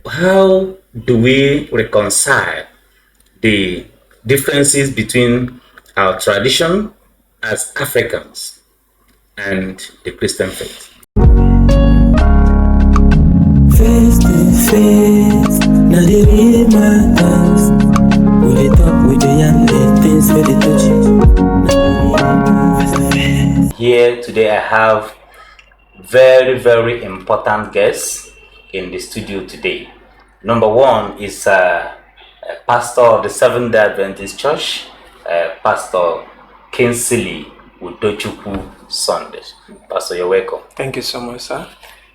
How do we reconcile the differences between our tradition as Africans and the Christian faith? Face to face, now they read my eyes. We dey talk with the young things for the touch. Here today I have very important guests in the studio today. Number one is pastor of the Seventh-day Adventist Church, Pastor Kingsley Udochukwu Sunday. Pastor, you're welcome. Thank you so much, sir.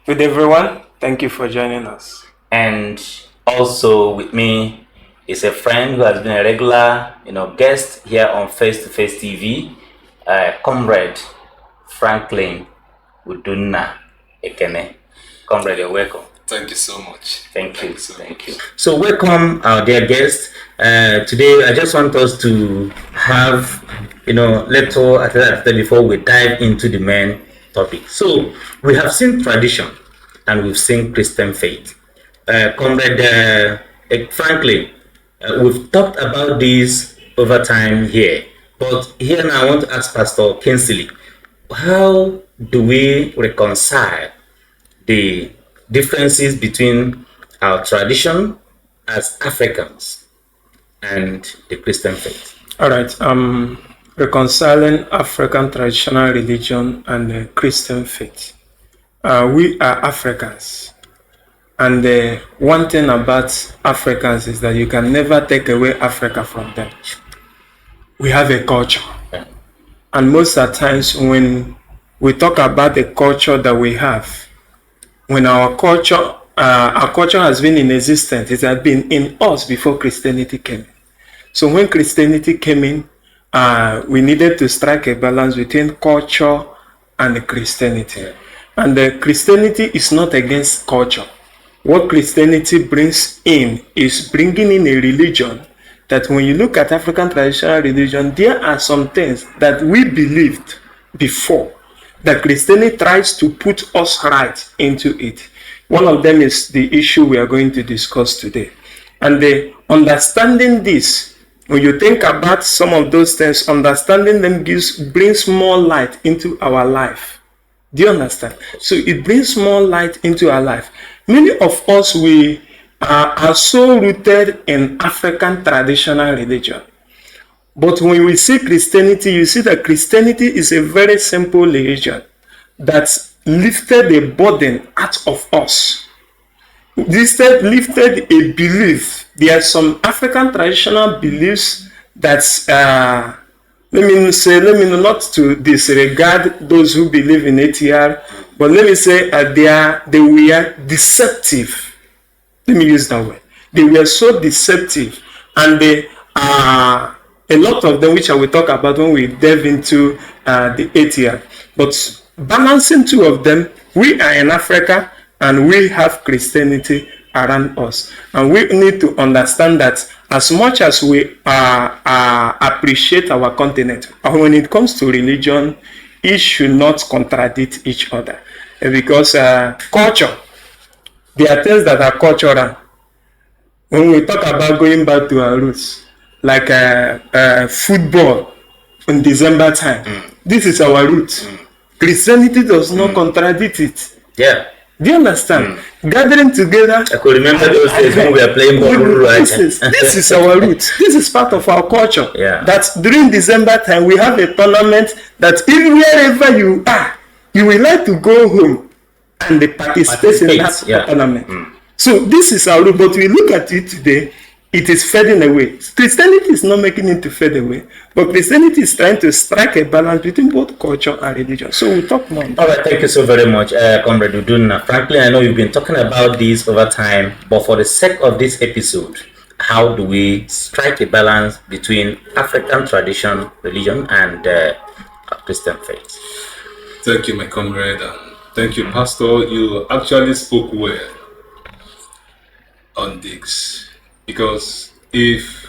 Good everyone. Thank you for joining us. And also with me is a friend who has been a regular, guest here on Face to Face TV, Comrade Franklin Udunna Ekene. Comrade, you're welcome. Thank you so much. Thank you. So welcome our dear guest. Today I just want us to have, little after before we dive into the main topic. So we have seen tradition and we've seen Christian faith. Comrade Franklin, we've talked about this over time here, but here now I want to ask Pastor Kingsley, how do we reconcile the differences between our tradition as Africans and the Christian faith? All right. Reconciling African traditional religion and the Christian faith. We are Africans. And one thing about Africans is that you can never take away Africa from them. We have a culture. And most of the times when we talk about the culture that we have, when our culture has been in existence, it has been in us before Christianity came in. So when Christianity came in, we needed to strike a balance between culture and Christianity. And Christianity is not against culture. What Christianity brings in is bringing in a religion that when you look at African traditional religion, there are some things that we believed before that Christianity tries to put us right into it. One of them is the issue we are going to discuss today. And understanding this, when you think about some of those things, understanding them brings more light into our life. Do you understand? So it brings more light into our life. Many of us, we are so rooted in African traditional religion. But when we see Christianity, you see that Christianity is a very simple religion that lifted a burden out of us. This lifted a belief. There are some African traditional beliefs that, let me not to disregard those who believe in ATR, but let me say they were deceptive. Let me use that word. They were so deceptive, and a lot of them, which I will talk about when we delve into the ATR. But balancing two of them, we are in Africa and we have Christianity around us. And we need to understand that as much as we appreciate our continent, when it comes to religion, it should not contradict each other. Because culture, there are things that are cultural. When we talk about going back to our roots, like football in December time, this is our root. Christianity does not contradict it. Yeah. Do you understand? Gathering together. I could remember those days when we were playing ball. This is our root. This is part of our culture. Yeah. That during December time, we have a tournament that even wherever you are, you will like to go home and participate in that tournament. So this is our root. But we look at it today, it is fading away. Christianity is not making it to fade away, but Christianity is trying to strike a balance between both culture and religion. So we'll talk more. All right, thank you so very much, Comrade Udunna. Frankly, I know you've been talking about this over time, but for the sake of this episode, how do we strike a balance between African tradition, religion, and Christian faith? Thank you, my comrade, and thank you, Pastor. You actually spoke well on this. Because if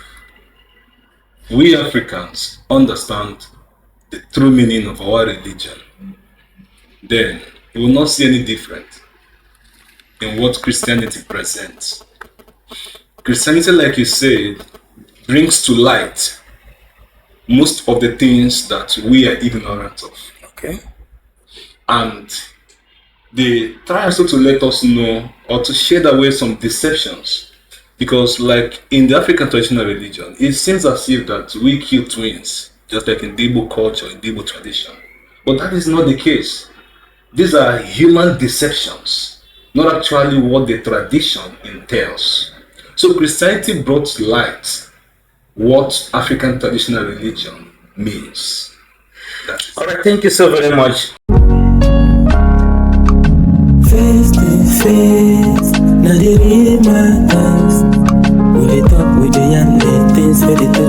we Africans understand the true meaning of our religion, then we will not see any different in what Christianity presents. Christianity, like you said, brings to light most of the things that we are ignorant of. Okay. And they try also to let us know or to shed away some deceptions. Because like in the African traditional religion, it seems as if that we kill twins, just like in the Igbo culture, in the Igbo tradition. But that is not the case. These are human deceptions, not actually what the tradition entails. So Christianity brought to light what African traditional religion means. All right, thank you so very much. Face to face, now they read my thoughts. We dey talk, we dey yarn the things we dey talk.